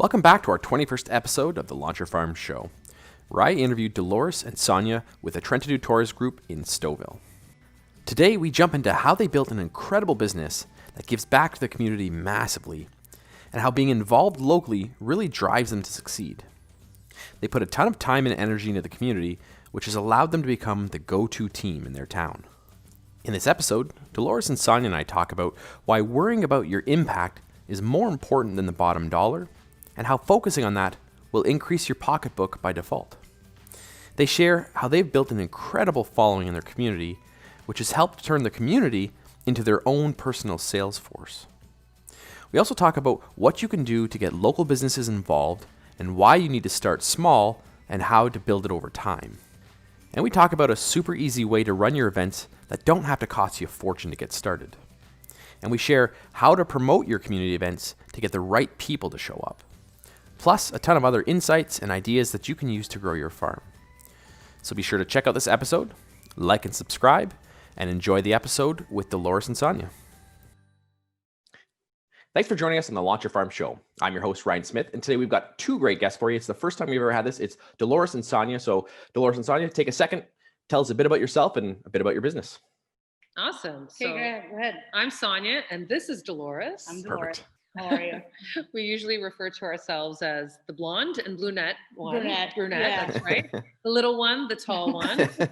Welcome back to our 21st episode of the Launch Your Farm Show, where I interviewed Dolores and Sonya with the Trentadue Torres Group in Stouffville. Today, we jump into how they built an incredible business that gives back to the community massively, and how being involved locally really drives them to succeed. They put a ton of time and energy into the community, which has allowed them to become the go-to team in their town. In this episode, Dolores and Sonya and I talk about why worrying about your impact is more important than the bottom dollar, and how focusing on that will increase your pocketbook by default. They share how they've built an incredible following in their community, which has helped turn the community into their own personal sales force. We also talk about what you can do to get local businesses involved and why you need to start small and how to build it over time. And we talk about a super easy way to run your events that don't have to cost you a fortune to get started. And we share how to promote your community events to get the right people to show up. Plus a ton of other insights and ideas that you can use to grow your farm. So be sure to check out this episode, like and subscribe, and enjoy the episode with Dolores and Sonya. Thanks for joining us on the Launch Your Farm Show. I'm your host, Ryan Smith, and today we've got two great guests for you. It's the first time we've ever had this. It's Dolores and Sonya. So Dolores and Sonya, take a second, tell us a bit about yourself and a bit about your business. Awesome. Okay, So go ahead. I'm Sonya, and this is Dolores. I'm Dolores. Perfect. How are you? We usually refer to ourselves as the blonde and brunette one. Brunette, Brunette, yeah. That's right. The little one, the tall one. But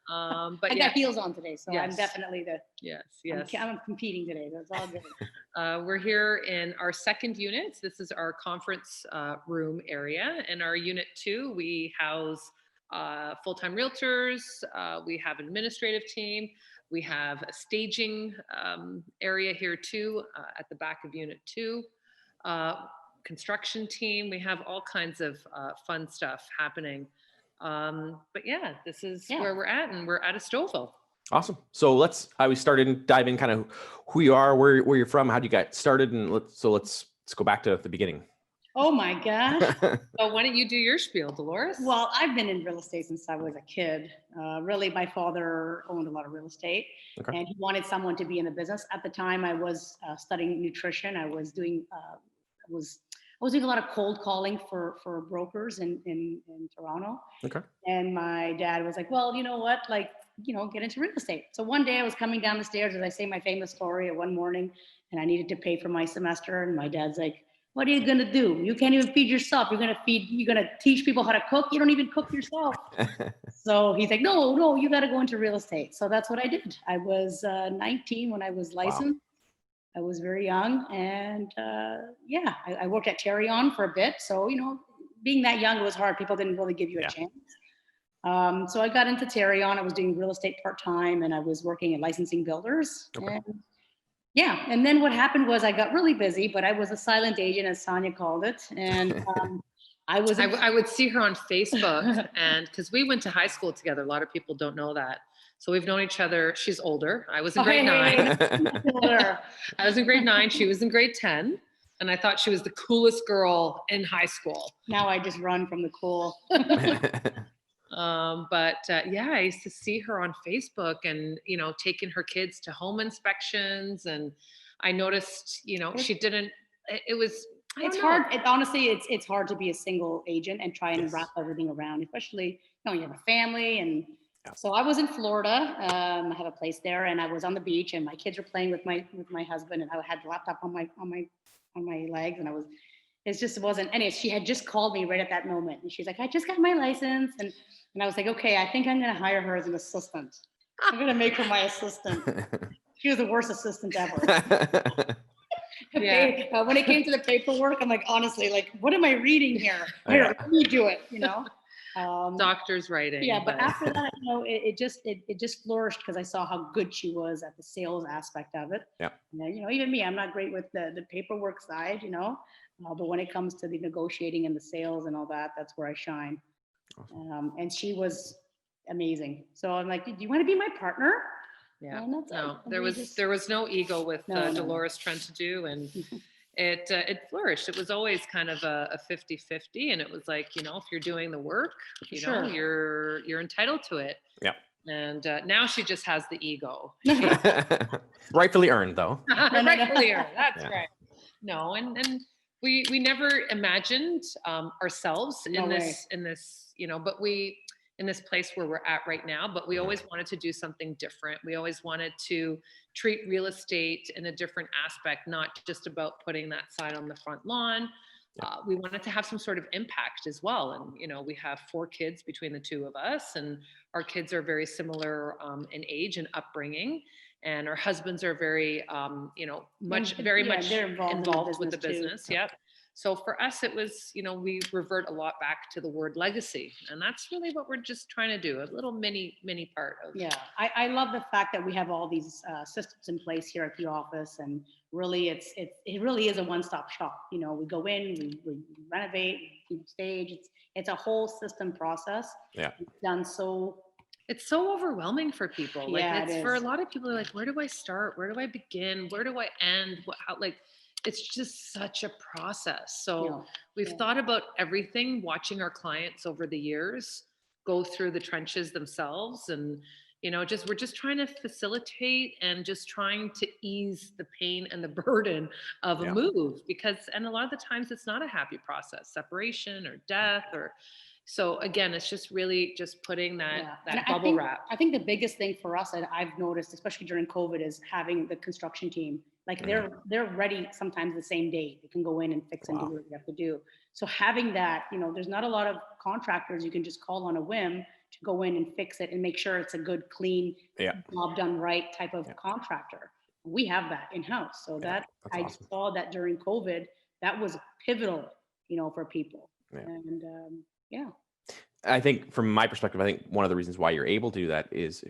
I yeah, got heels on today, so I'm Yes. definitely yes. I'm competing today. That's all good. We're here in our second unit. This is our conference room area. In our unit 2, we house full-time realtors. We have an administrative team. We have a staging area here too, at the back of unit 2. Construction team. We have all kinds of fun stuff happening. But yeah, this is where we're at, and we're at a Stouffville. Awesome. So we started and dive in kind of who you are, where you're from, how you got started, and let's go back to the beginning. Oh my gosh. So why don't you do your spiel, Dolores? Well, I've been in real estate since I was a kid. Really, my father owned a lot of real estate, Okay. and he wanted someone to be in the business. At the time, I was studying nutrition. I was doing a lot of cold calling for brokers in Toronto. Okay. And my dad was like, well, you know what, get into real estate. So one day I was coming down the stairs, as I say my famous story, one morning, and I needed to pay for my semester. And my dad's like, what are you going to do? You can't even feed yourself. You're going to teach people how to cook. You don't even cook yourself. So he's like, no, you got to go into real estate. So that's what I did. I was 19 when I was licensed. Wow. I was very young. And I worked at Terrion for a bit. So, being that young, it was hard. People didn't really give you a chance. So I got into Terrion. I was doing real estate part-time, and I was working at licensing builders. Okay. And then what happened was I got really busy, but I was a silent agent, as Sonya called it. And I would see her on Facebook, and because we went to high school together. A lot of people don't know that. So we've known each other. She's older. I was in grade 9. I was in grade 9. She was in grade 10. And I thought she was the coolest girl in high school. Now I just run from the cool. I used to see her on Facebook and, taking her kids to home inspections. And I noticed, she didn't, it's hard. Honestly, it's hard to be a single agent and try and wrap everything around, especially, you have a family. And so I was in Florida. I have a place there, and I was on the beach, and my kids were playing with my husband, and I had the laptop on my legs, and it wasn't, and she had just called me right at that moment. And she's like, I just got my license. And I was like, okay, I think I'm going to hire her as an assistant. I'm going to make her my assistant. She was the worst assistant ever. When it came to the paperwork, I'm like, honestly, what am I reading here? Here, let me do it, Doctor's writing. Yeah, but after that, it just flourished because I saw how good she was at the sales aspect of it. Yeah. Even me, I'm not great with the paperwork side, but when it comes to the negotiating and the sales and all that, that's where I shine. Awesome. And she was amazing. So I'm like, do you want to be my partner? Yeah. There was no ego with Dolores Trentadue, and it flourished. It was always kind of a 50-50, and it was like, if you're doing the work, you're entitled to it. Yeah. And now she just has the ego. Rightfully earned, though. Rightfully earned. That's right. No, and We never imagined ourselves No way. in this, but we in this place where we're at right now, but we always wanted to do something different. We always wanted to treat real estate in a different aspect, not just about putting that sign on the front lawn. We wanted to have some sort of impact as well. And, we have 4 kids between the 2 of us, and our kids are very similar in age and upbringing. And our husbands are very, very much they're involved with the too. business. Yep. So for us, it was, we revert a lot back to the word legacy. And that's really what we're just trying to do, a little mini part of. Yeah, I love the fact that we have all these systems in place here at the office, and really it really is a one-stop shop. We go in, we renovate, we stage. It's a whole system process. Yeah. It's done so. It's so overwhelming for people. Like, Yeah, it's for a lot of people, like, where do I start? Where do I begin? Where do I end? It's just such a process. So we've thought about everything, watching our clients over the years go through the trenches themselves. And, we're just trying to facilitate and just trying to ease the pain and the burden of a move, and a lot of the times it's not a happy process, separation or death so again, it's just really just putting that bubble wrap. I think the biggest thing for us that I've noticed, especially during COVID, is having the construction team. Like they're ready sometimes the same day. They can go in and fix and do what you have to do. So having that, there's not a lot of contractors you can just call on a whim to go in and fix it and make sure it's a good, clean, job done right type of contractor. We have that in-house. So I awesome. Saw that during COVID, that was pivotal, for people. And I think from my perspective, I think one of the reasons why you're able to do that is,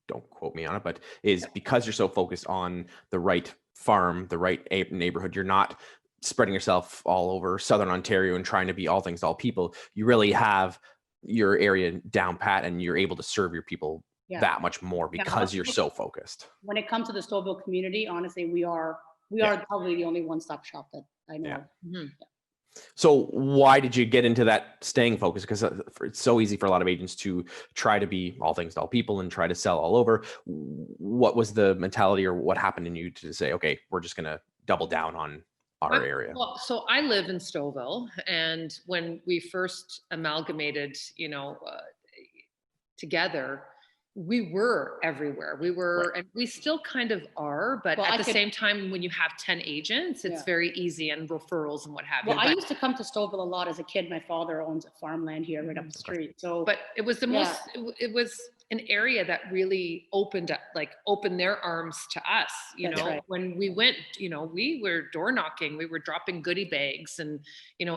don't quote me on it, but is because you're so focused on the right farm, the right neighborhood. You're not spreading yourself all over Southern Ontario and trying to be all things to all people. You really have your area down pat, and you're able to serve your people that much more because you're so focused. When it comes to the Stouffville community, honestly, we are probably the only one-stop shop that I know of. Mm-hmm. So why did you get into that staying focused? Because it's so easy for a lot of agents to try to be all things to all people and try to sell all over. What was the mentality, or what happened in you to say, okay, we're just going to double down on our area? Well, so I live in Stouffville, and when we first amalgamated, together, we were everywhere. We were, and we still kind of are, but at the same time, when you have 10 agents, it's very easy, and referrals and what have you. I used to come to Stouffville a lot as a kid. My father owns a farmland here right up the street. So, but it was the most, it was an area that really opened their arms to us, when we went, we were door knocking, we were dropping goodie bags, and,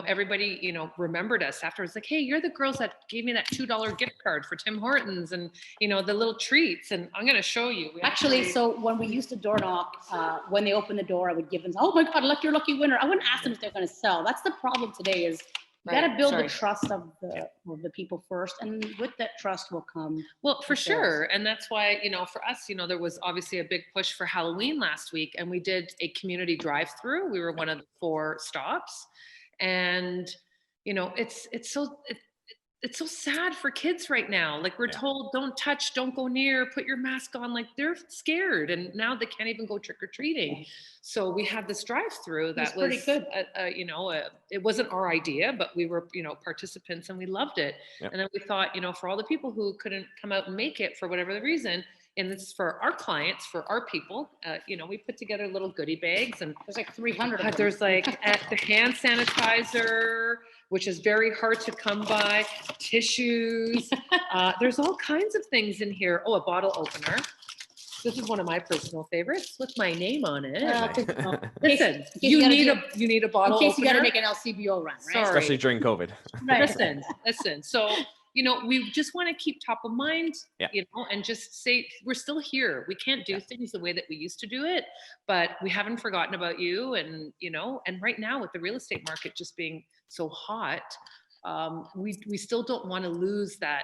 everybody, remembered us after. It's like, hey, you're the girls that gave me that $2 gift card for Tim Hortons, and, the little treats, and I'm going to show you. So when we used to door knock, when they opened the door, I would give them, oh my God, you're lucky winner. I wouldn't ask them if they're going to sell. That's the problem today is, you got to build the trust of the people first, and with that trust will come. Well, for sure. And that's why, for us, there was obviously a big push for Halloween last week, and we did a community drive-through. We were one of the 4 stops, and, it's so sad for kids right now. Like, we're told, don't touch, don't go near, put your mask on. Like, they're scared, and now they can't even go trick-or-treating. So we had this drive-through that was pretty good. It wasn't our idea, but we were, participants, and we loved it. And then we thought, for all the people who couldn't come out and make it for whatever the reason, and this is for our clients, for our people, we put together little goodie bags, and there's like 300. There's like the hand sanitizer, which is very hard to come by, tissues. There's all kinds of things in here. Oh, a bottle opener. This is one of my personal favorites with my name on it. Listen, you need a bottle opener. In case you got to make an LCBO run, right? Sorry. Especially during COVID. Listen. So, we just want to keep top of mind, and just say, we're still here. We can't do things the way that we used to do it, but we haven't forgotten about you. And, and right now with the real estate market just being so hot, we still don't want to lose that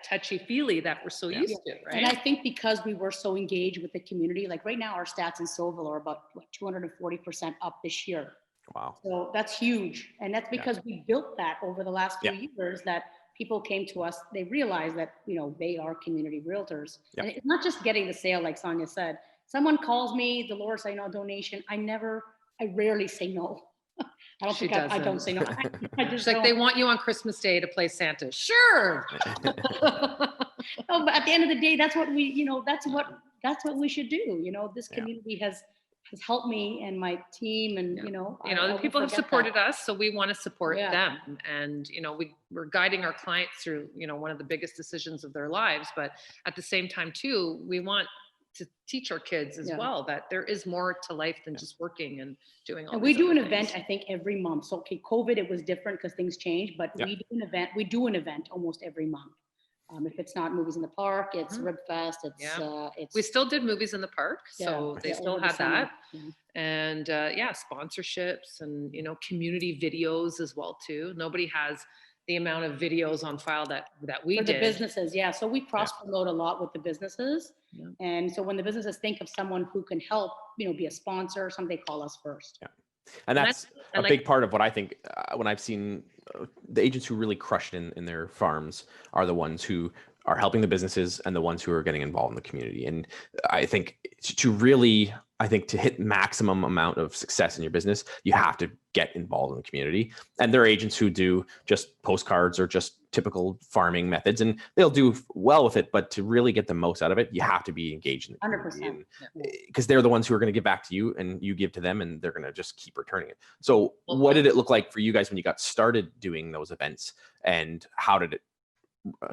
touchy-feely that we're so used to, right? And I think because we were so engaged with the community, like right now our stats in Stouffville are about 240% up this year. Wow. So that's huge. And that's because we built that over the last few years, that people came to us, they realized that, they are community realtors. And it's not just getting the sale, like Sonya said. Someone calls me, Dolores, I know donation. I never I rarely say no. I don't She think I don't doesn't. say no. I just She's like, don't. they want you on Christmas Day to play Santa. Sure. No, but at the end of the day, that's what we, that's what we should do. This community has helped me and my team, and The people have supported us, so we want to support them. And we're guiding our clients through one of the biggest decisions of their lives, but at the same time too, we want to teach our kids as well that there is more to life than just working and doing all. And we do an event, I think, every month. So COVID, it was different because things changed, but we do an event almost every month. If it's not Movies in the Park, it's Rib Fest. It's we still did Movies in the Park, so they still had that. Yeah. And sponsorships and community videos as well too. Nobody has the amount of videos on file that we did. For the businesses, so we cross promote a lot with the businesses. And so when the businesses think of someone who can help, be a sponsor or something, they call us first. And that's a big part of what I think when I've seen the agents who really crush it in their farms are the ones who are helping the businesses and the ones who are getting involved in the community. And I think to hit maximum amount of success in your business, you have to get involved in the community. And there are agents who do just postcards or just typical farming methods, and they'll do well with it. But to really get the most out of it, you have to be engaged in the community, because they're the ones who are going to give back to you, and you give to them, and they're going to just keep returning it. So what did it look like for you guys when you got started doing those events, and how did it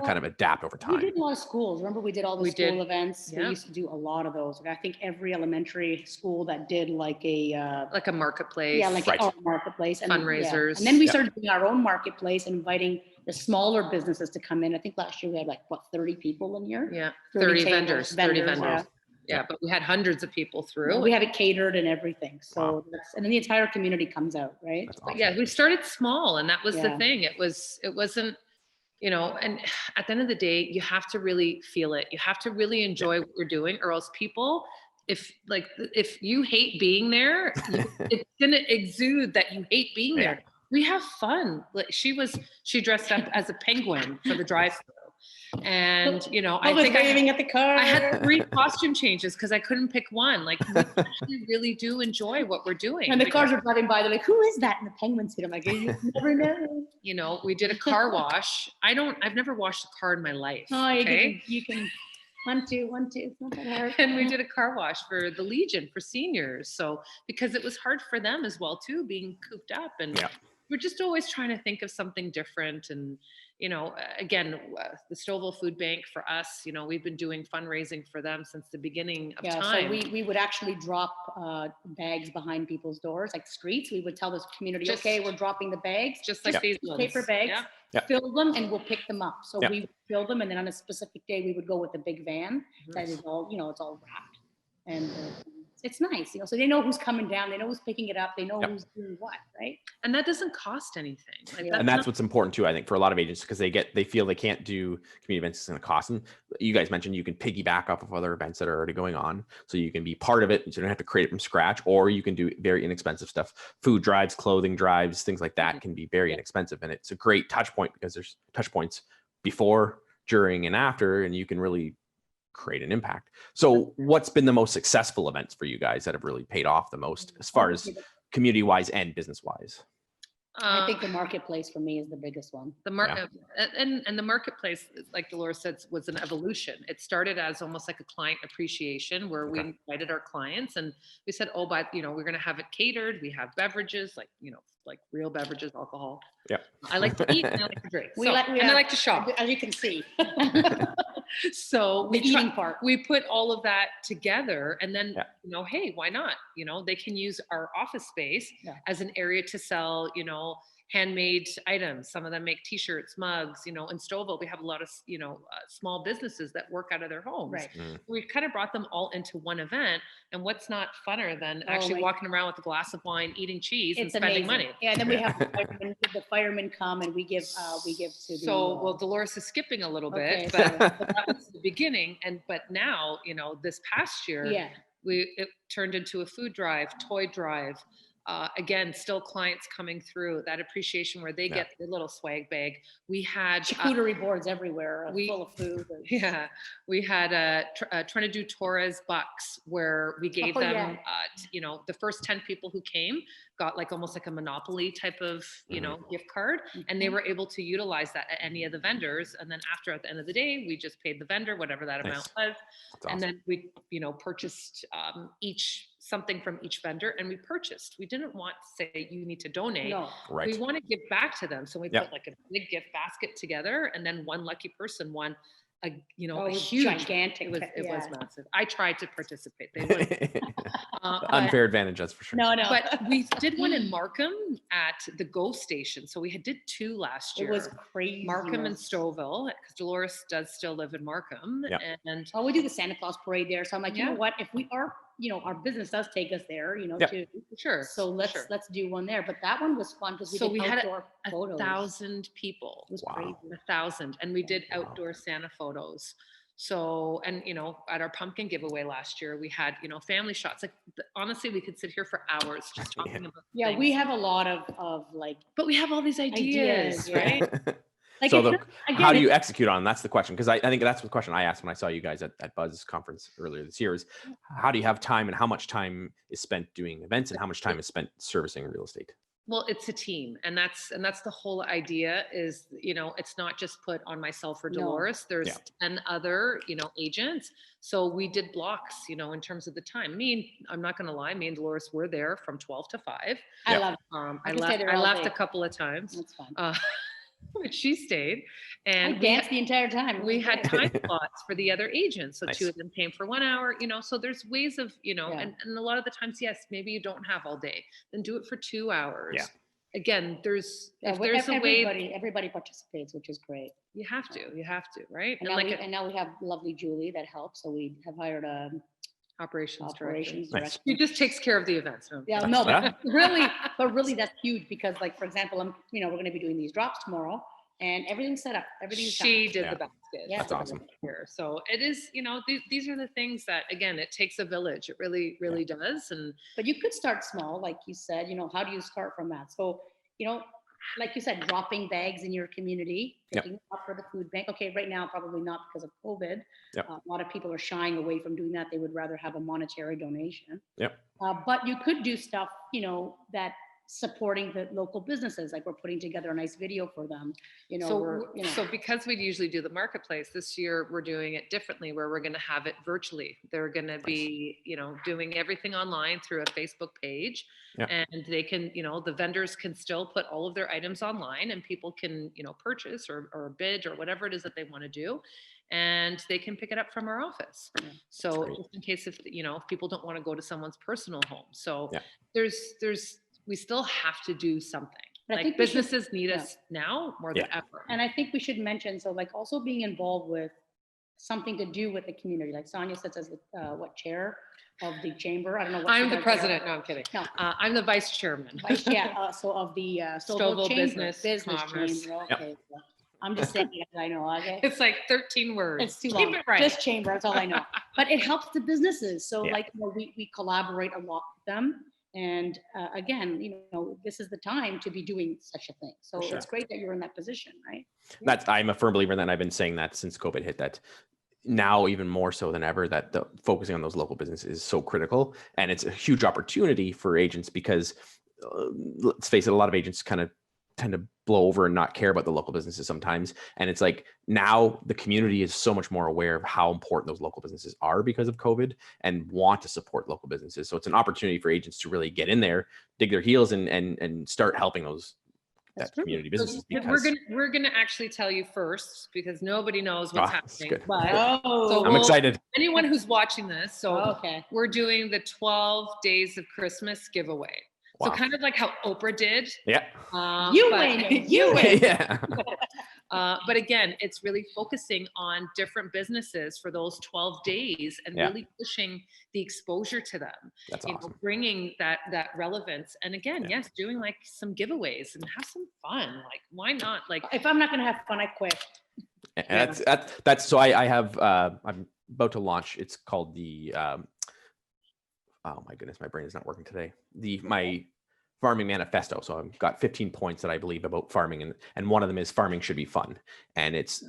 kind of adapt over time? We did a lot of schools. Remember, we did all the school events. We used to do a lot of those. I think every elementary school that did like a marketplace. Yeah, like a marketplace. And fundraisers. And then we started doing our own marketplace, inviting the smaller businesses to come in. I think last year we had 30 people in here? Yeah, 30 vendors. 30 vendors. Yeah, but we had hundreds of people through. We have it catered and everything. So and then the entire community comes out, right? Awesome. But we started small, and that was the thing. It wasn't, and at the end of the day, you have to really feel it. You have to really enjoy what you're doing, or else people, if you hate being there, it's going to exude that you hate being there. We have fun. She dressed up as a penguin for the drive-thru. And I think waving at the car. I had 3 costume changes because I couldn't pick one. We actually really do enjoy what we're doing. And the cars are driving by. They're like, "Who is that in the penguin suit?" I'm like, "You never know." We did a car wash. I've never washed a car in my life. Oh, you can 1, 2, 1, 2. It's not that hard. And we did a car wash for the Legion for seniors. So because it was hard for them as well too, being cooped up, and we're just always trying to think of something different. And again, the Stouffville Food Bank for us, we've been doing fundraising for them since the beginning of time. So we would actually drop bags behind people's doors, like streets. We would tell this community, okay, we're dropping the bags. Just like these ones. Paper bags, fill them, and we'll pick them up. So we fill them, and then on a specific day, we would go with a big van that is all, it's all wrapped. And it's nice, so they know who's coming down, they know who's picking it up, they know who's doing what, right? And that doesn't cost anything. And that's what's important too, I think, for a lot of agents, because they feel they can't do community events, it's going to cost them. You guys mentioned you can piggyback off of other events that are already going on, so you can be part of it, so you don't have to create it from scratch, or you can do very inexpensive stuff. Food drives, clothing drives, things like that can be very inexpensive, and it's a great touch point because there's touch points before, during, and after, and you can really create an impact. So what's been the most successful events for you guys that have really paid off the most, as far as community wise and business wise? I think the marketplace for me is the biggest one. The market and the marketplace, like Dolores said, was an evolution. It started as almost like a client appreciation, where we invited our clients and we said, "Oh, but we're going to have it catered. We have beverages, like real beverages, alcohol. Yeah, I like to eat and I like to drink. I like to shop, as you can see." So we put all of that together, and then hey, why not? They can use our office space as an area to sell handmade items. Some of them make t-shirts, mugs. In Stouffville we have a lot of small businesses that work out of their homes. Right. We kind of brought them all into one event, and what's not funner than actually walking around with a glass of wine, eating cheese, and spending money. Yeah, and then we have the firemen come, and we give to the Dolores is skipping a little bit, but that was the beginning. But now this past year it turned into a food drive, toy drive, Again, still clients coming through, that appreciation where they get their little swag bag. We had charcuterie boards everywhere full of food. Yeah, we had a Trentadue Torres bucks where we gave them, the first 10 people who came got like almost like a Monopoly type of, gift card. And they were able to utilize that at any of the vendors. And then at the end of the day, we just paid the vendor, whatever that amount was. And then we, purchased something from each vendor, and we didn't want to say you need to donate. No. Right. We want to give back to them. So we put like a big gift basket together, and then one lucky person won a huge, gigantic. It was massive. I tried to participate. They wouldn't. Unfair advantage, that's for sure. No. But we did one in Markham at the GO station. So we did 2 last year. It was crazy. Markham and Stouffville, because Dolores does still live in Markham. Yep. And we do the Santa Claus parade there. So I'm like, you know what? If we are, our business does take us there, too. Sure. So let's do one there. But that one was fun because we had outdoor photos. 1,000 people. It was crazy. 1,000. And we did outdoor Santa photos. So, and, at our pumpkin giveaway last year, we had, family shots. Like, honestly, we could sit here for hours just talking about things. We have a lot of like. But we have all these ideas. Right? So how do you execute on them? That's the question. Because I think that's the question I asked when I saw you guys at Buzz conference earlier this year is how do you have time, and how much time is spent doing events and how much time is spent servicing real estate? Well, it's a team, and that's the whole idea is, it's not just put on myself or Dolores. There's 10 other, agents. So we did blocks, in terms of the time. I'm not going to lie. Me and Dolores were there from 12 to 5. I love it. I left a couple of times. That's fun. But she stayed, and I danced the entire time. We had time slots for the other agents. So 2 of them came for 1 hour, so there's ways of, and a lot of the times, yes, maybe you don't have all day, then do it for 2 hours. Yeah. Again, there's a way. Everybody participates, which is great. You have to, right? And now we have lovely Julie that helps. So we have hired a operations director. Nice. She just takes care of the events. But really that's huge because, like, for example, we're going to be doing these drops tomorrow, and everything's set up. She did the basket. Yeah, that's awesome. Here. So it is, these are the things that, again, it takes a village. It really, really does. But you could start small, like you said. How do you start from that? So, like you said, dropping bags in your community, picking up for the food bank. Okay, right now, probably not because of COVID. A lot of people are shying away from doing that. They would rather have a monetary donation. But you could do stuff, that supporting the local businesses, like we're putting together a nice video for them. So because we usually do the marketplace, this year we're doing it differently, where we're going to have it virtually. They're going to be, doing everything online through a Facebook page, and they can, the vendors can still put all of their items online, and people can, purchase or bid or whatever it is that they want to do. And they can pick it up from our office. So just in case if people don't want to go to someone's personal home. So we still have to do something. But like businesses need us now more than ever. And I think we should mention, so like also being involved with something to do with the community. Like Sonya sits as the chair of the chamber. I don't know what I'm the president. No, I'm kidding. No. I'm the vice chairman. So of the Stouffville business commerce. chamber. Okay. I'm just saying it, I know. Okay. It's like 13 words. It's too long. Just chamber. That's all I know. But it helps the businesses. So we collaborate a lot with them. And again, this is the time to be doing such a thing. So it's great that you're in that position, right? I'm a firm believer in that. And I've been saying that since COVID hit, that now even more so than ever, that the focusing on those local businesses is so critical. And it's a huge opportunity for agents because let's face it, a lot of agents kind of tend to blow over and not care about the local businesses sometimes. And it's like now the community is so much more aware of how important those local businesses are because of COVID and want to support local businesses. So it's an opportunity for agents to really get in there, dig their heels and start helping that community businesses. We're gonna actually tell you first because nobody knows what's happening. But I'm excited. Anyone who's watching this, we're doing the 12 days of Christmas giveaway. Wow. So kind of like how Oprah did. Yeah. You win. Yeah. But again, it's really focusing on different businesses for those 12 days and really pushing the exposure to them. That's awesome. Bringing that relevance. And again, doing like some giveaways and have some fun. Like, why not? Like, if I'm not going to have fun, I quit. That's so I have, I'm about to launch. It's called the, oh my goodness, my brain is not working today. Farming Manifesto. So I've got 15 points that I believe about farming, and one of them is farming should be fun. And it's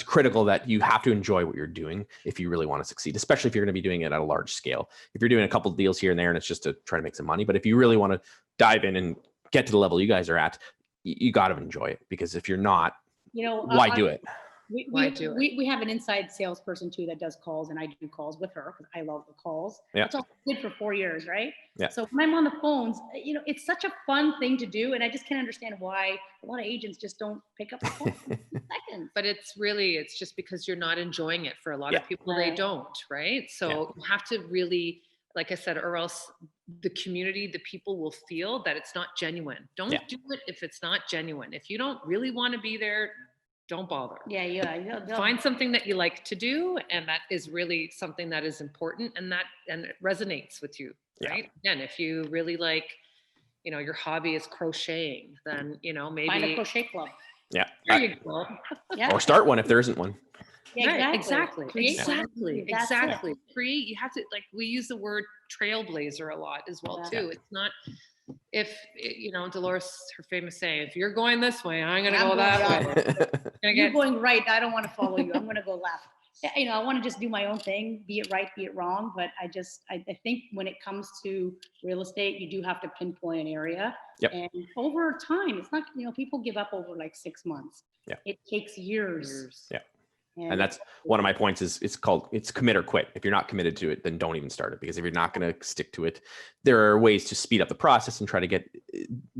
critical that you have to enjoy what you're doing if you really want to succeed, especially if you're going to be doing it at a large scale. If you're doing a couple of deals here and there and it's just to try to make some money, but if you really want to dive in and get to the level you guys are at, you got to enjoy it, because if you're not, why do it? We have an inside salesperson too that does calls, and I do calls with her because I love the calls. Yeah. That's all I did for 4 years, right? Yeah. So when I'm on the phones, it's such a fun thing to do, and I just can't understand why a lot of agents just don't pick up the phone in 2 seconds. But it's just because you're not enjoying it. For a lot of people, they don't, right? So you have to really, like I said, or else the community, the people will feel that it's not genuine. Don't do it if it's not genuine. If you don't really want to be there, don't bother. Find something that you like to do, and that is really something that is important, and it resonates with you, right? Again, if you really like, your hobby is crocheting, then maybe find a crochet club. Yeah. There you go. Or start one if there isn't one. Yeah, exactly. Create. You have to, we use the word trailblazer a lot as well too. It's not, if Dolores, her famous saying, if you're going this way, I'm going to go that way. You're going right. I don't want to follow you. I'm going to go left. I want to just do my own thing, be it right, be it wrong. But I think when it comes to real estate, you do have to pinpoint an area. And over time, it's not, people give up over like 6 months. It takes years. And that's one of my points is it's commit or quit. If you're not committed to it, then don't even start it, because if you're not going to stick to it, there are ways to speed up the process and try to get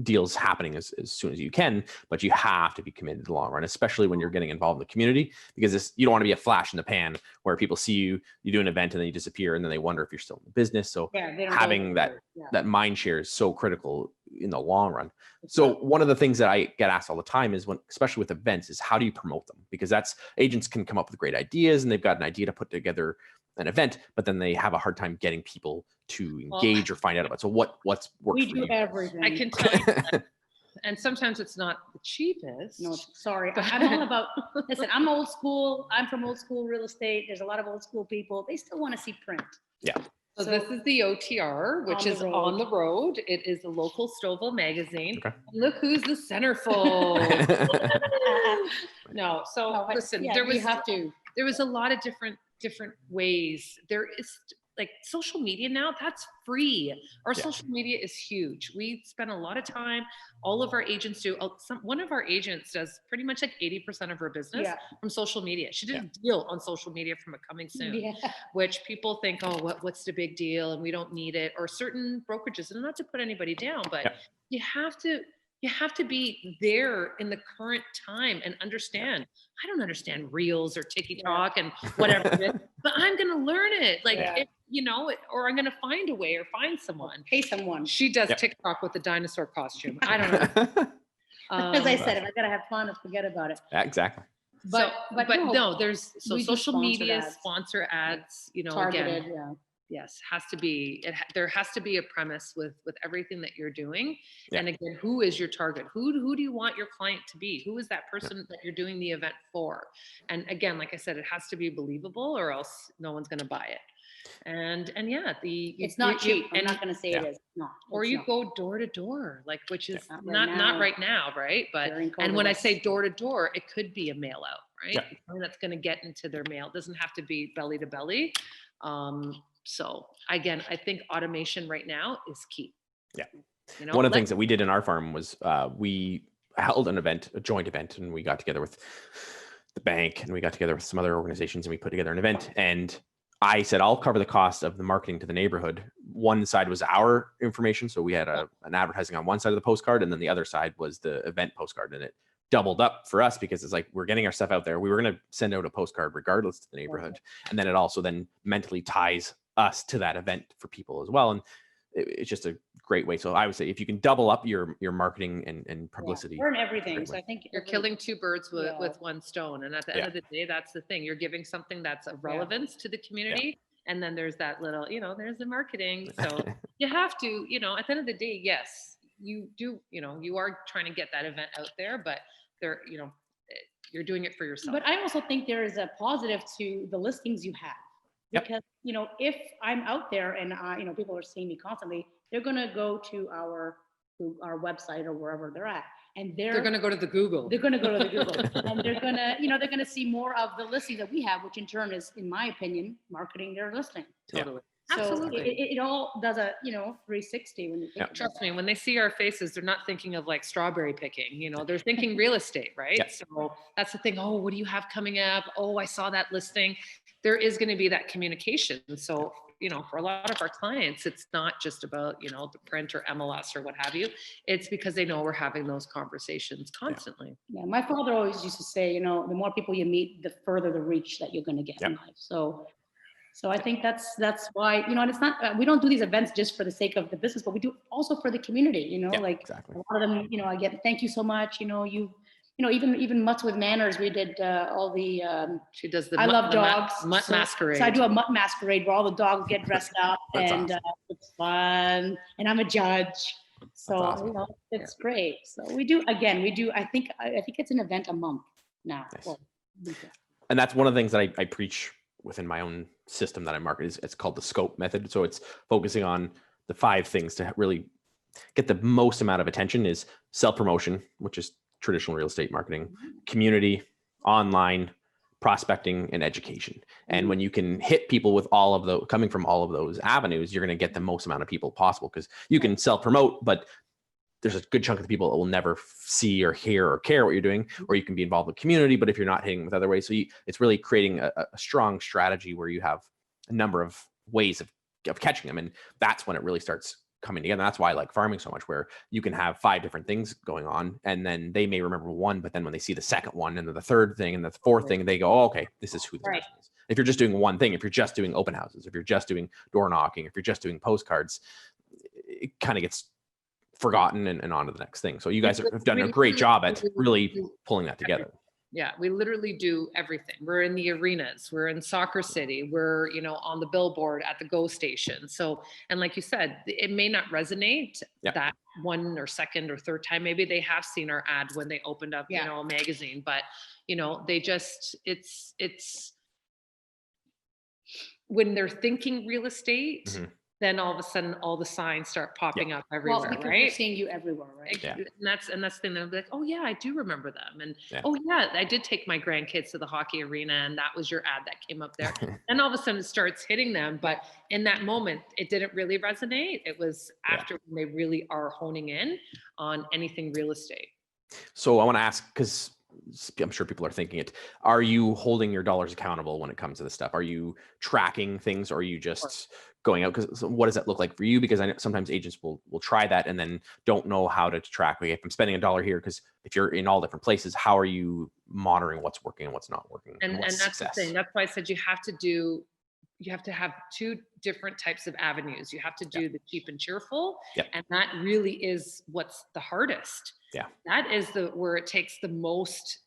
deals happening as soon as you can, but you have to be committed to the long run, especially when you're getting involved in the community, because you don't want to be a flash in the pan where people see you do an event and then you disappear and then they wonder if you're still in the business. So having that mind share is so critical in the long run. So one of the things that I get asked all the time is, especially with events, is how do you promote them? Because agents can come up with great ideas and they've got an idea to put together an event, but then they have a hard time getting people to engage or find out about it. So what's worked for you? We do everything. I can tell you that. And sometimes it's not the cheapest. No, sorry. I'm all about, listen, I'm old school. I'm from old school real estate. There's a lot of old school people. They still want to see print. So this is the OTR, which is on the road. It is a local Stouffville magazine. Look who's the centerfold. Listen, there was a lot of different ways. There is like social media now, that's free. Our social media is huge. We spend a lot of time. All of our agents do. One of our agents does pretty much like 80% of her business from social media. She did a deal on social media from a coming soon, which people think, oh, what's the big deal? And we don't need it. Or certain brokerages, and not to put anybody down, but you have to be there in the current time and understand. I don't understand reels or TikTok and whatever it is, but I'm going to learn it. Or I'm going to find a way or find someone. Pay someone. She does TikTok with the dinosaur costume. I don't know. As I said, if I got to have fun, forget about it. Exactly. But no, there's social media, sponsor ads, targeted, again. Yes, has to be. There has to be a premise with everything that you're doing. And again, who is your target? Who do you want your client to be? Who is that person that you're doing the event for? And again, like I said, it has to be believable, or else no one's going to buy it. And it's not cheap. I'm not going to say it is. No. Or you go door to door, which is not right now, right? But and when I say door to door, it could be a mail out, right? That's going to get into their mail. It doesn't have to be belly to belly. So again, I think automation right now is key. One of the things that we did in our farm was we held an event, a joint event, and we got together with the bank and we got together with some other organizations and we put together an event. And I said, I'll cover the cost of the marketing to the neighborhood. One side was our information. So we had an advertising on one side of the postcard, and then the other side was the event postcard. And it doubled up for us because it's like, we're getting our stuff out there. We were going to send out a postcard regardless to the neighborhood. And then it also then mentally ties us to that event for people as well. And it's just a great way. So I would say if you can double up your marketing and publicity. Learn everything. So I think you're killing two birds with one stone. And at the end of the day, that's the thing. You're giving something that's of relevance to the community. And then there's that little, there's the marketing. So you have to, at the end of the day, yes, you do, you are trying to get that event out there, but there, you're doing it for yourself. But I also think there is a positive to the listings you have. Because, if I'm out there and, people are seeing me constantly, they're going to go to our our website or wherever they're at. And They're going to go to the Google. They're going to go to the Google, and they're going to, they're going to see more of the listings that we have, which in turn is, in my opinion, marketing their listing. Totally. So Absolutely. it all does a 360 when you think. Yeah. Trust me, when they see our faces, they're not thinking of like strawberry picking. They're thinking real estate, right? Yeah. So that's the thing. Oh, what do you have coming up? Oh, I saw that listing. There is going to be that communication. So for a lot of our clients, it's not just about the print or MLS or what have you. It's because they know we're having those conversations constantly. Yeah, my father always used to say, the more people you meet, the further the reach that you're going to get in life. So I think that's why, and it's not, we don't do these events just for the sake of the business, but we do it also for the community, Exactly. A lot of them, I get, thank you so much. Even Mutts with Manners, we did all the, she does the I love dogs. Mutt masquerade. So I do a mutt masquerade where all the dogs get dressed up and awesome. It's fun. And I'm a judge. So awesome. it's great. So I think it's an event a month now. Nice. Well, and that's one of the things that I preach within my own system that I market. Is it's called the SCOPE method. So it's focusing on the 5 things to really get the most amount of attention is self-promotion, which is traditional real estate marketing, community, online, prospecting, and education. And when you can hit people with all of those, coming from all of those avenues, you're going to get the most amount of people possible, because you can self-promote, but there's a good chunk of the people that will never see or hear or care what you're doing, or you can be involved with community, but if you're not hitting with other ways. So it's really creating a strong strategy where you have a number of ways of catching them. And that's when it really starts coming together. And that's why I like farming so much, where you can have 5 different things going on, and then they may remember one, but then when they see the second one and then the third thing and the fourth thing, they go, oh, okay, this is who this person is. If you're just doing one thing, if you're just doing open houses, if you're just doing door knocking, if you're just doing postcards, it kind of gets forgotten and on to the next thing. So you guys have done a great job at really pulling that together. Yeah, we literally do everything. We're in the arenas, we're in Soccer City, we're, on the billboard at the GO station. So, and like you said, it may not resonate that one or second or third time. Maybe they have seen our ad when they opened up, a magazine, but they just, it's when they're thinking real estate, then all of a sudden all the signs start popping up everywhere, because right? we're seeing you everywhere, right? Yeah. And that's the thing. They'll be like, oh yeah, I do remember them. And oh yeah, I did take my grandkids to the hockey arena, and that was your ad that came up there. And all of a sudden it starts hitting them. But in that moment, it didn't really resonate. It was after when they really are honing in on anything real estate. So I want to ask, because I'm sure people are thinking it, are you holding your dollars accountable when it comes to this stuff? Are you tracking things, or are you just going out? Because what does that look like for you? Because I know sometimes agents will try that and then don't know how to track. Like, if I'm spending $1 here, because if you're in all different places, how are you monitoring what's working and what's not working? And that's success? The thing. That's why I said you have to have 2 different types of avenues. You have to do the cheap and cheerful. And that really is what's the hardest. That is where it takes the most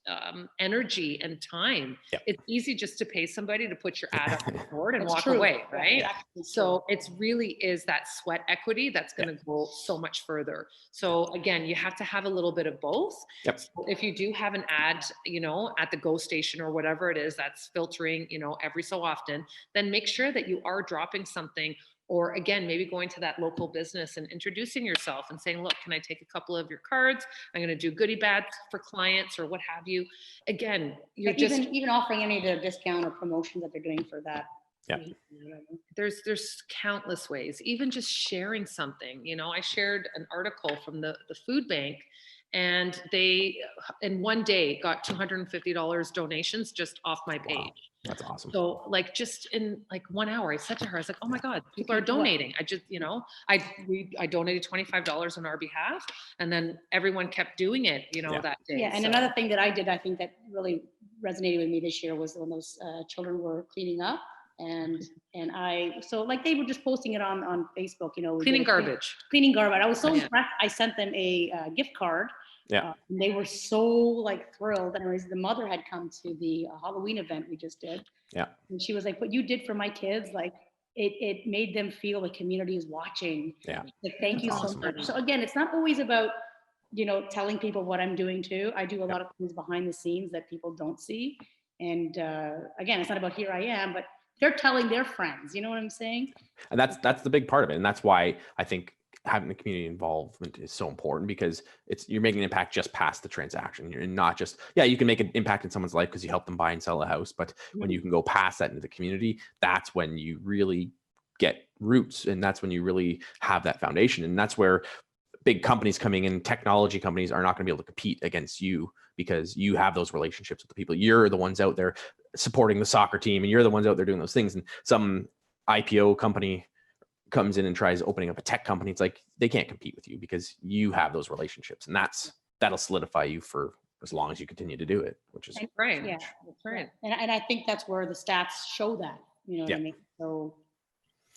energy and time. It's easy just to pay somebody to put your ad up on the board and walk away, right? So it's really is that sweat equity that's going to go so much further. So again, you have to have a little bit of both. So if you do have an ad, at the GO station or whatever it is that's filtering, every so often, then make sure that you are dropping something. Or again, maybe going to that local business and introducing yourself and saying, look, can I take a couple of your cards? I'm going to do goodie bags for clients or what have you. Again, you're even offering any of the discount or promotions that they're doing for that. There's countless ways, even just sharing something. I shared an article from the food bank, and they in one day got $250 donations just off my page. Wow. That's awesome. So like just in like 1 hour, I said to her, I was like, oh my God, people are donating. I just, I donated $25 on our behalf, and then everyone kept doing it, that day. Yeah. And another thing that I did, I think that really resonated with me this year was when those children were cleaning up. And so like they were just posting it on Facebook, Cleaning garbage. I was so impressed. I sent them a gift card. And they were so like thrilled. Anyways, the mother had come to the Halloween event we just did. And she was like, what you did for my kids, like it made them feel the community is watching. Like, thank you so much. So again, it's not always about, telling people what I'm doing too. I do a lot of things behind the scenes that people don't see. And again, it's not about here I am, but they're telling their friends, you know what I'm saying? And that's the big part of it. And that's why I think having the community involvement is so important, because you're making an impact just past the transaction. You're not just, you can make an impact in someone's life because you help them buy and sell a house, but when you can go past that into the community, that's when you really get roots, and that's when you really have that foundation. And that's where big companies coming in, technology companies, are not going to be able to compete against you, because you have those relationships with the people. You're the ones out there supporting the soccer team, and you're the ones out there doing those things. And some IPO company comes in and tries opening up a tech company, it's like they can't compete with you because you have those relationships, and that'll solidify you for as long as you continue to do it, which is right. Yeah, That's right. and I think that's where the stats show that. You know what I mean? So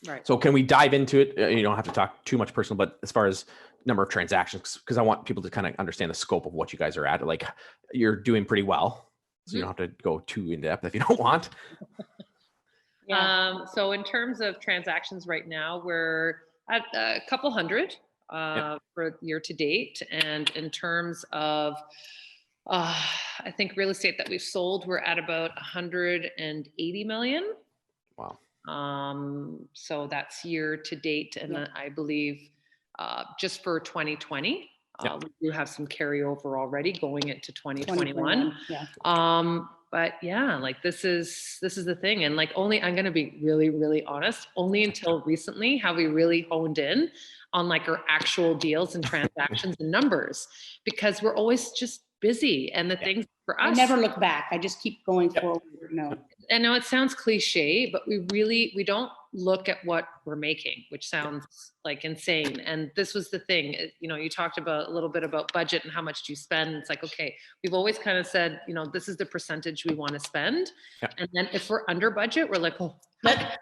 Right. So can we dive into it? You don't have to talk too much personal, but as far as number of transactions, because I want people to kind of understand the scope of what you guys are at. Like, you're doing pretty well, so you don't have to go too in depth if you don't want. So in terms of transactions right now, we're at a couple hundred for year to date. And in terms of, I think real estate that we've sold, we're at about 180 million. Wow. So that's year to date. And I believe just for 2020, we do have some carryover already going into 2021. But like this is the thing. And like, I'm going to be really, really honest, only until recently have we really honed in on like our actual deals and transactions and numbers, because we're always just busy. And the things for us, I never look back. I just keep going forward. No. I know it sounds cliche, but we don't look at what we're making, which sounds like insane. And this was the thing, you talked about a little bit about budget and how much do you spend. It's like, okay, we've always kind of said, this is the percentage we want to spend. And then if we're under budget, we're like,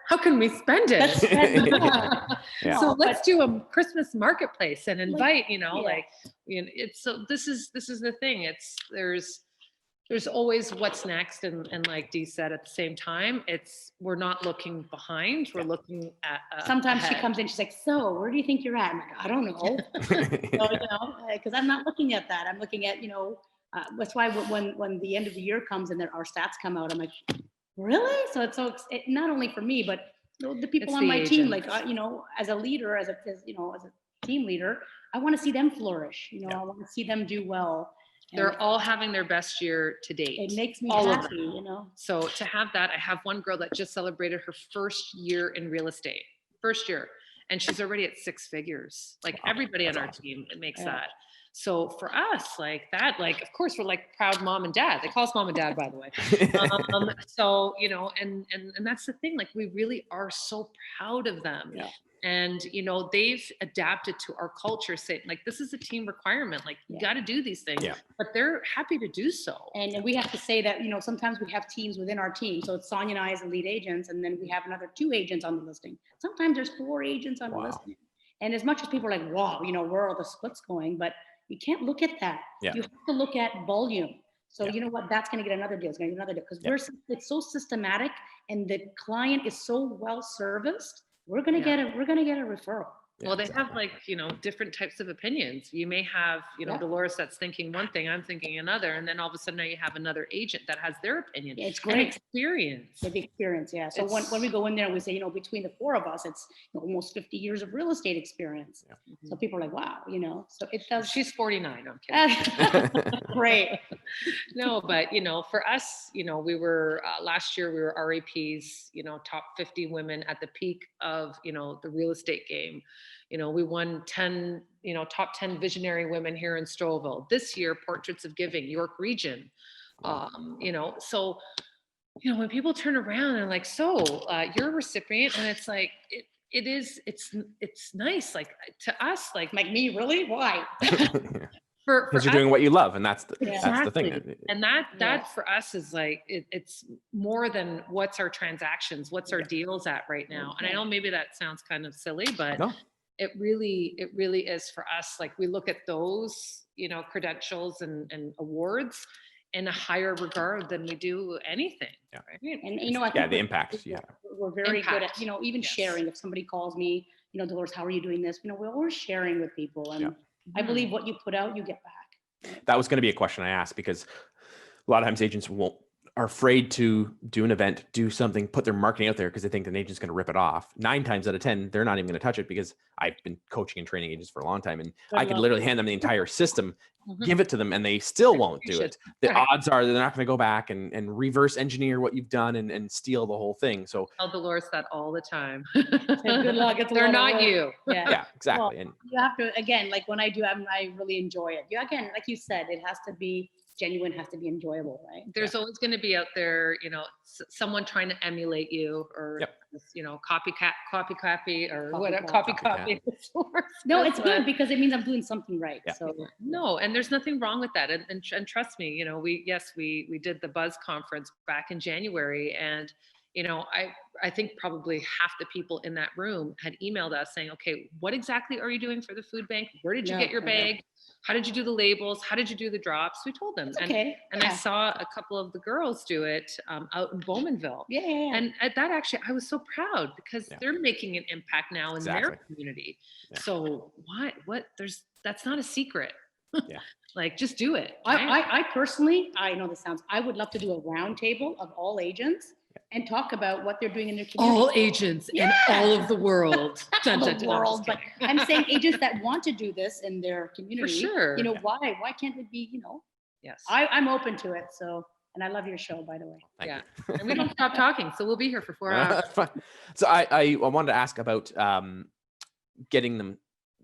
how can we spend it? So let's do a Christmas marketplace and invite, it's, so this is the thing. There's always what's next. And like Dee said, at the same time, we're not looking behind, we're looking at sometimes ahead. She comes in, she's like, so where do you think you're at? I'm like, I don't know. Because I'm not looking at that. I'm looking at, that's why when the end of the year comes and our stats come out, I'm like, really? So it's not only for me, but the people on my team, like, as a leader, as a team leader, I want to see them flourish. I want to see them do well. They're all having their best year to date. It makes me all happy, So to have that, I have one girl that just celebrated her first year in real estate, and she's already at 6 figures. Like everybody on our team, it makes that. So for us, like that, like, of course, we're like proud mom and dad. They call us mom and dad, by the way. So, and that's the thing, like, we really are so proud of them. And, they've adapted to our culture, saying like, this is a team requirement. Like, you got to do these things, but they're happy to do so. And we have to say that, sometimes we have teams within our team. So it's Sonya and I as the lead agents, and then we have another 2 agents on the listing. Sometimes there's 4 agents on the listing. And as much as people are like, wow, where are the splits going? But you can't look at that. You have to look at volume. So you know what? That's going to get another deal. It's going to get another deal, because it's so systematic, and the client is so well serviced. We're going to get a referral. Well, they have like, different types of opinions. You may have, Dolores that's thinking one thing, I'm thinking another. And then all of a sudden now you have another agent that has their opinion. It's great. And experience. The experience, So when we go in there, we say, between the 4 of us, it's almost 50 years of real estate experience. So people are like, wow, so it does. She's 49, I'm kidding. Great. No, but, for us, we were, last year we were RAPs, top 50 women at the peak of, the real estate game. We won 10, top 10 visionary women here in Stouffville. This year, Portraits of Giving, York Region. So, when people turn around and like, so you're a recipient, and it's like, it's nice. Like, to us, like me, really? Why? Because you're doing what you love, and that's the thing. And that for us is like, it's more than what's our transactions, what's our deals at right now. And I know maybe that sounds kind of silly, but it really is for us. Like, we look at those, credentials and awards in a higher regard than we do anything. Right? And I think the impacts. We're very good at, even sharing. If somebody calls me, Dolores, how are you doing this? We're always sharing with people, and I believe what you put out, you get back. That was going to be a question I asked, because a lot of times agents won't are afraid to do an event, do something, put their marketing out there because they think an agent's going to rip it off. 9 times out of 10, they're not even going to touch it, because I've been coaching and training agents for a long time, and I could literally hand them the entire system, give it to them, and they still won't do it. The odds are they're not going to go back and reverse engineer what you've done and steal the whole thing. So I tell Dolores that all the time. Good luck. They're not you. Yeah, exactly. Well, and you have to, again, like when I do, I really enjoy it. Yeah, again, like you said, it has to be genuine, has to be enjoyable, right? There's always going to be out there, someone trying to emulate you, or copy, or whatever, copy. No, it's good because it means I'm doing something right. So no, and there's nothing wrong with that. And trust me, we did the Buzz conference back in January, and I think probably half the people in that room had emailed us saying, okay, what exactly are you doing for the food bank? Where did you get your bag? How did you do the labels? How did you do the drops? We told them. And I saw a couple of the girls do it out in Bowmanville. And at that, actually, I was so proud because they're making an impact now in their community. So that's not a secret. Like, just do it. Right? I personally, I know this sounds, I would love to do a round table of all agents and talk about what they're doing in their community. All agents in all of the world. But I'm saying agents that want to do this in their community. For sure. Why can't it be, Yes. I'm open to it. So, and I love your show, by the way. Thank you. And we don't stop talking, so we'll be here for 4 hours. So I wanted to ask about getting them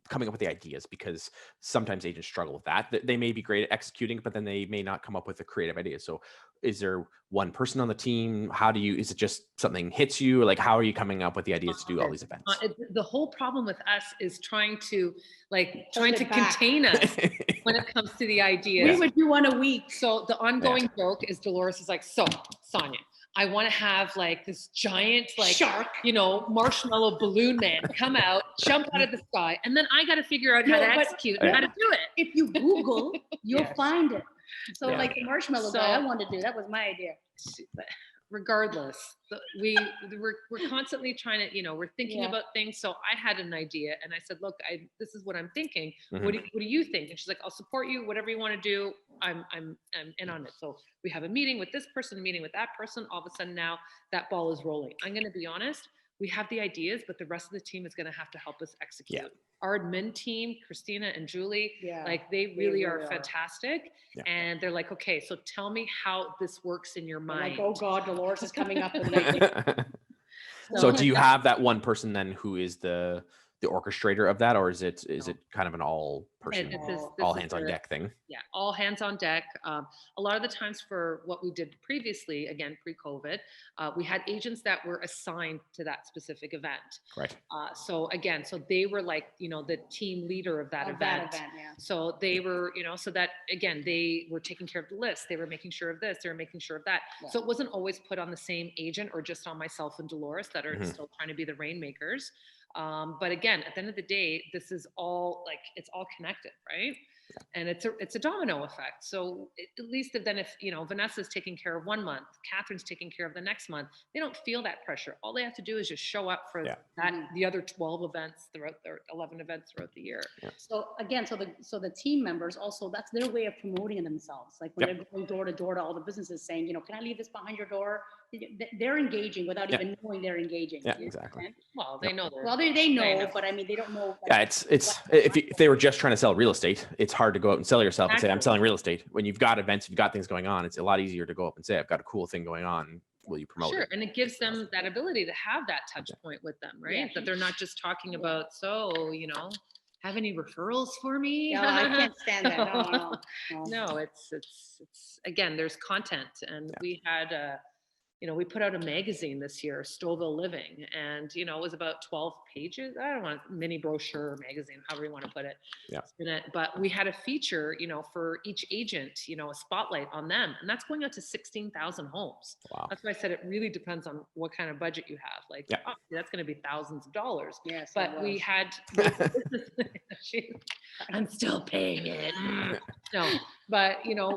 coming up with the ideas, because sometimes agents struggle with that. They may be great at executing, but then they may not come up with the creative ideas. So is there one person on the team? Is it just something hits you? Like, how are you coming up with the ideas to do all these events? The whole problem with us is trying to contain us when it comes to the ideas. We would do one a week. So the ongoing joke is Dolores is like, so Sonya, I want to have like this giant, shark, marshmallow balloon man come out, jump out of the sky. And then I got to figure out how to execute and how to do it. If you Google, you'll find it. So like the marshmallow guy I wanted to do, that was my idea. Regardless, we're constantly trying to, we're thinking about things. So I had an idea and I said, look, this is what I'm thinking. What do you think? And she's like, I'll support you, whatever you want to do. I'm in on it. So we have a meeting with this person, a meeting with that person. All of a sudden now that ball is rolling. I'm going to be honest. We have the ideas, but the rest of the team is going to have to help us execute. Our admin team, Christina and Julie, they really are fantastic. And they're like, okay, so tell me how this works in your mind. Like, oh God, Dolores is coming up with it. So do you have that one person then who is the orchestrator of that, or is it kind of an all person, all hands on deck thing? Yeah, all hands on deck. A lot of the times for what we did previously, again, pre-COVID, we had agents that were assigned to that specific event. Right. So they were like, the team leader of that event. So they were, so that, again, they were taking care of the list. They were making sure of this, they were making sure of that. So it wasn't always put on the same agent or just on myself and Dolores that are still trying to be the rainmakers. But again, at the end of the day, this is all it's all connected, right? And it's a domino effect. So at least then if, Vanessa's taking care of 1 month, Catherine's taking care of the next month, they don't feel that pressure. All they have to do is just show up for the other 12 events throughout their 11 events throughout the year. So again, so the team members also, that's their way of promoting themselves. Like when they're going door to door to all the businesses saying, can I leave this behind your door? They're engaging without even knowing they're engaging. Yeah, exactly. Well, they know. Well, they know, but I mean, they don't know. It's if they were just trying to sell real estate, it's hard to go out and sell yourself and say, I'm selling real estate. When you've got events, you've got things going on, it's a lot easier to go up and say, I've got a cool thing going on. Will you promote it? And it gives them that ability to have that touch point with them, right? That they're not just talking about, have any referrals for me? No, I can't stand that. No, it's again, there's content, and we had we put out a magazine this year, Stouffville Living, and it was about 12 pages. I don't want a mini brochure magazine, however you want to put it. But we had a feature, for each agent, a spotlight on them, and that's going out to 16,000 homes. Wow. That's why I said it really depends on what kind of budget you have. Like, obviously that's going to be thousands of dollars. Yes, but we had. I'm still paying it. No, but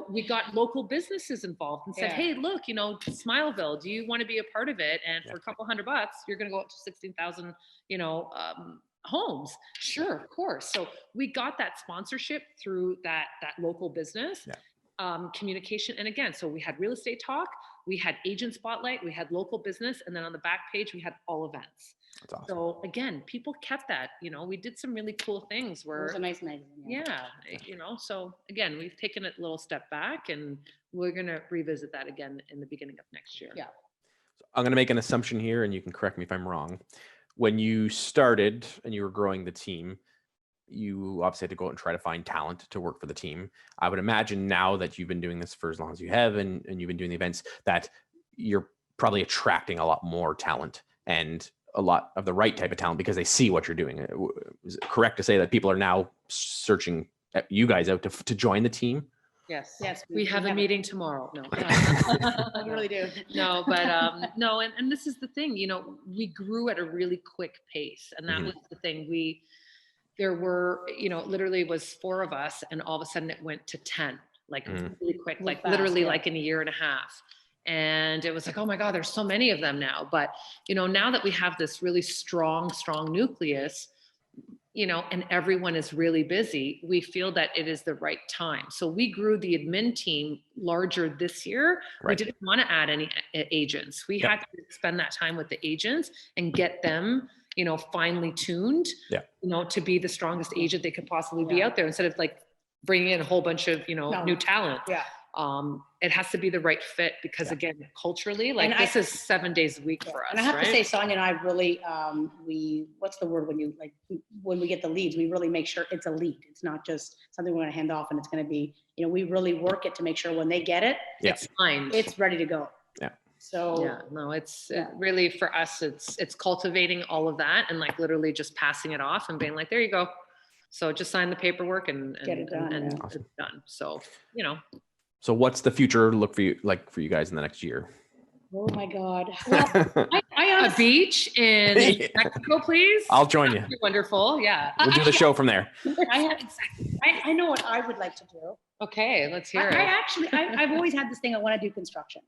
we got local businesses involved and said, hey, look, Smileville, do you want to be a part of it? And for a couple $100, you're going to go up to 16,000, homes. Sure, of course. So we got that sponsorship through that local business. communication. And again, so we had real estate talk, we had agent spotlight, we had local business, and then on the back page, we had all events. That's awesome. So again, people kept that, we did some really cool things It where, was a nice magazine. so again, we've taken a little step back, and we're going to revisit that again in the beginning of next year. Yeah. I'm going to make an assumption here, and you can correct me if I'm wrong. When you started and you were growing the team, you obviously had to go out and try to find talent to work for the team. I would imagine now that you've been doing this for as long as you have, and you've been doing the events, that you're probably attracting a lot more talent and a lot of the right type of talent because they see what you're doing. Is it correct to say that people are now searching you guys out to join the team? Yes. Yes. We have a meeting tomorrow. No. We really do. No, but no, and this is the thing, we grew at a really quick pace, and that was the thing. There were, literally was 4 of us, and all of a sudden it went to 10, like really quick, like fast, literally yeah. like in a year and a half. And it was like, oh my God, there's so many of them now. But, now that we have this really strong nucleus, and everyone is really busy, we feel that it is the right time. So we grew the admin team larger this year. Right. We didn't want to add any agents. We had to spend that time with the agents and get them, finely tuned, to be the strongest agent they could possibly be out there, instead of like bringing in a whole bunch of, new talent. Yeah. It has to be the right fit, because again, culturally, like this is 7 days a week for us. And I have to say, Sonya and I really, what's the word when we get the leads, we really make sure it's a lead. It's not just something we're going to hand off and it's going to be, we really work it to make sure when they get it, it's fine. It's ready to go. Yeah. So it's really, for us, it's cultivating all of that and like literally just passing it off and being like, there you go. So just sign the paperwork and get it done. And it's done. So, So what's the future look for you guys in the next year? Oh my God. Well, I a beach in Mexico, please. I'll join you. Wonderful. Yeah. We'll do the show from there. I know what I would like to do. Okay, let's hear it. I've always had this thing. I want to do construction.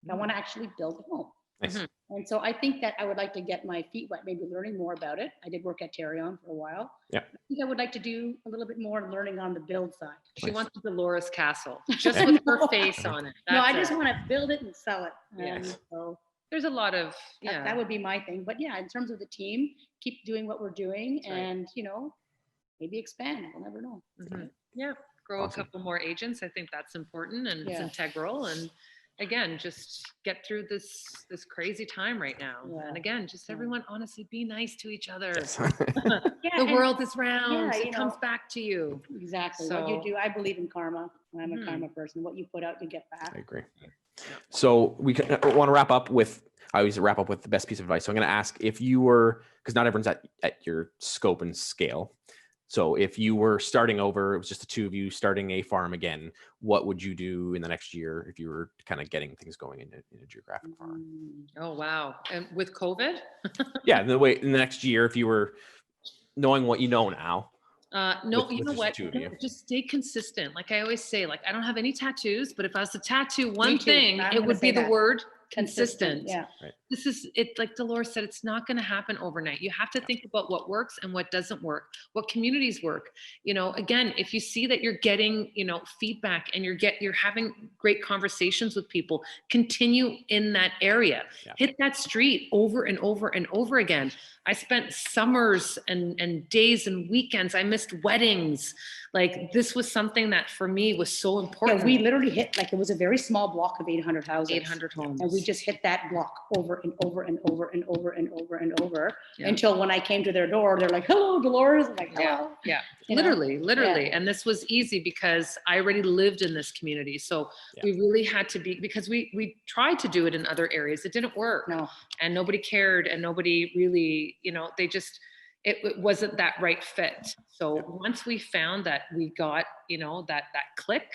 I want to actually build a home. Nice. And so I think that I would like to get my feet wet, maybe learning more about it. I did work at Terrion for a while. Yeah. I think I would like to do a little bit more learning on the build side. She wants the Dolores castle, just with her face on it. No, I just want to build it and sell it. And Yes. so there's a lot of, that would be my thing. But yeah, in terms of the team, keep doing what we're doing and, maybe expand. We'll never know. Yeah. Grow Awesome. a couple more agents. I think that's important and it's integral. And again, just get through this crazy time right now. Yeah. And again, just everyone honestly be nice to each other. Yes. The world is round. Yeah, it comes back to you. Exactly. So, what you do, I believe in karma. I'm a karma person. What you put out, you get back. I agree. So we want to wrap up with, I always wrap up with the best piece of advice. So I'm going to ask, if you were, because not everyone's at your scope and scale. So if you were starting over, it was just the two of you starting a farm again, what would you do in the next year if you were kind of getting things going in a geographic farm? Oh, wow. And with COVID? Yeah, in the next year, if you were knowing what you know now. No, with you know just what? the two of you. Just stay consistent. Like I always say, like I don't have any tattoos, but if I was to tattoo one Me too. thing, I'm it gonna would be say the that. word consistent. Yeah. Right. This is it. Like Dolores said, it's not going to happen overnight. You have to think about what works and what doesn't work, what communities work. Again, if you see that you're getting, feedback and you're having great conversations with people, continue in that area. Yeah. Hit that street over and over and over again. I spent summers and days and weekends. I missed weddings. Like this was something that for me was so important. Yeah, we literally hit, like, it was a very small block of 800 houses. 800 homes. And we just hit that block over and over and over and over and over and over Yeah. until when I came to their door, they're like, hello, Dolores. I'm like, hello. Yeah. You know? Literally. Yeah. And this was easy because I already lived in this community. So we really had to be, because we tried to do it in other areas. It didn't work. No. And nobody cared and nobody really, they just, it wasn't that right fit. So once we found that we got, that click,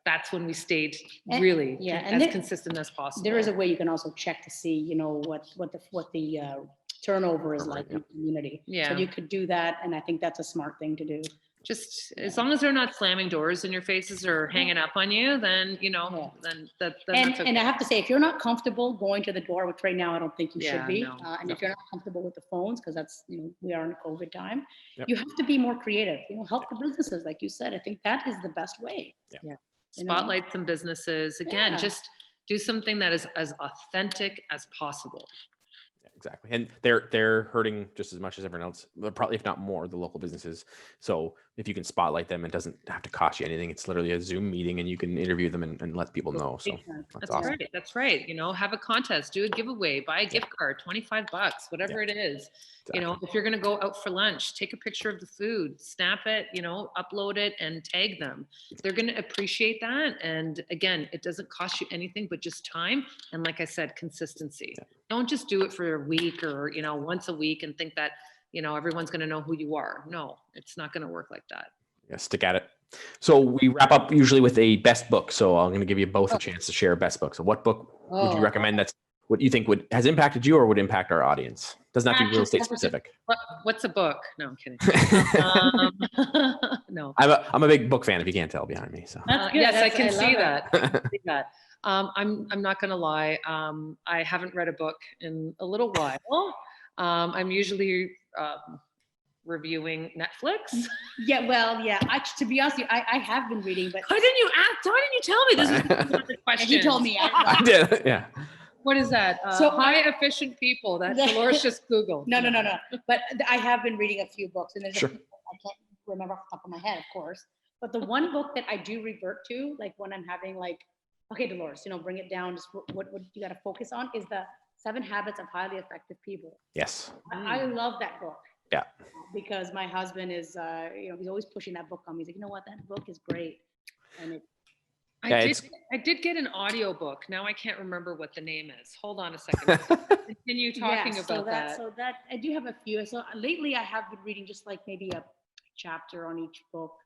that's when we stayed really as consistent as possible. There is a way you can also check to see, what the turnover is like in the community. Yeah. So you could do that. And I think that's a smart thing to do. Just as long as they're not slamming doors in your faces or hanging up on you, then, then that's okay. And I have to say, if you're not comfortable going to the door, which right now I don't think you should be, no. if you're not comfortable with the phones, because that's, we are in a COVID time, you have to be more creative, help the businesses, like you said. I think that is the best way. Yeah. you know? Spotlight some businesses. Again, Yeah. just do something that is as authentic as possible. Exactly. And they're hurting just as much as everyone else, probably if not more, the local businesses. So if you can spotlight them, it doesn't have to cost you anything. It's literally a Zoom meeting and you can interview them and let people know. So That's awesome. right. That's right. You know, have a contest, do a giveaway, buy a gift card, $25, whatever it is. You know, if you're going to go out for lunch, take a picture of the food, snap it, you know, upload it and tag them. They're going to appreciate that. And again, it doesn't cost you anything but just time. And like I said, consistency. Don't just do it for a week or, you know, once a week and think that, you know, everyone's going to know who you are. No, it's not going to work like that. Yeah, stick at it. So we wrap up usually with a best book. So I'm going to give you both a chance to share a best book. So what book would you recommend that's what you think has impacted you or would impact our audience? Doesn't have to be real estate specific. What's a book? No, I'm kidding. No. I'm a big book fan if you can't tell behind me. So That's good. Yes, I can love see it. that. I can see that. I'm not going to lie. I haven't read a book in a little while. I'm usually reviewing Netflix. Yeah, well, yeah. To be honest, with you, I have been reading, but Why didn't you ask? Why didn't you tell me? This is one of the questions. he told me. I did. Yeah. What is that? So high efficient people. That Dolores just Googled. No. But I have been reading a few books, and there's Sure. a few I can't remember off the top of my head, of course. But the one book that I do revert to, like when I'm having like, okay, Dolores, you know, bring it down. Just what you got to focus on is the 7 Habits of Highly Effective People. Yes. I love that book. Yeah. Because my husband is, you know, he's always pushing that book on me. He's like, you know what, that book is great, and it. I did get an audio book. Now I can't remember what the name is. Hold on a second. Continue talking about that. So that I do have a few. So lately I have been reading just like maybe a chapter on each book.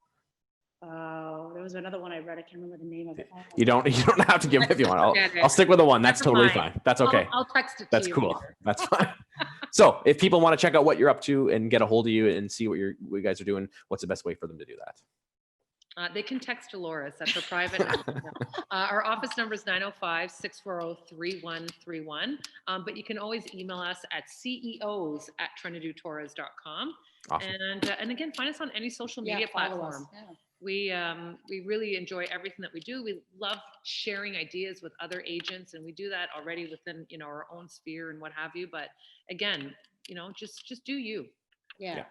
There was another one I read. I can't remember the name of it. You don't have to give it if you want. I'll stick with the one. That's totally fine. That's okay. I'll text it to That's you. cool. Later. That's fine. So if people want to check out what you're up to and get a hold of you and see what you guys are doing, what's the best way for them to do that? They can text Dolores. That's her private. Our office number is 905-640-3131. But you can always email us at ceos@TrentadueTorres.com. Awesome. And again, find us on any social media platform. We really enjoy everything that we do. We love sharing ideas with other agents, and we do that already within, you know, our own sphere and what have you. But again, you know, just do you. Yeah.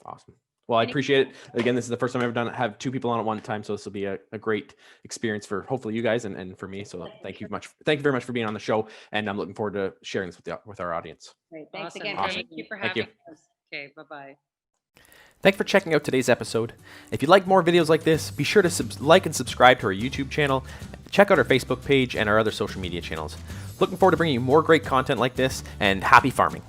Awesome. Well, I appreciate it. Again, this is the first time I've ever have 2 people on at one time, so this will be a great experience for hopefully you guys and for me. So thank you very much for being on the show, and I'm looking forward to sharing this with our audience. Great. Thanks Awesome. again. Thank you for having Thank us. Okay, bye-bye. Thanks for checking out today's episode. If you'd like more videos like this, be sure to like and subscribe to our YouTube channel. Check out our Facebook page and our other social media channels. Looking forward to bringing you more great content like this, and happy farming.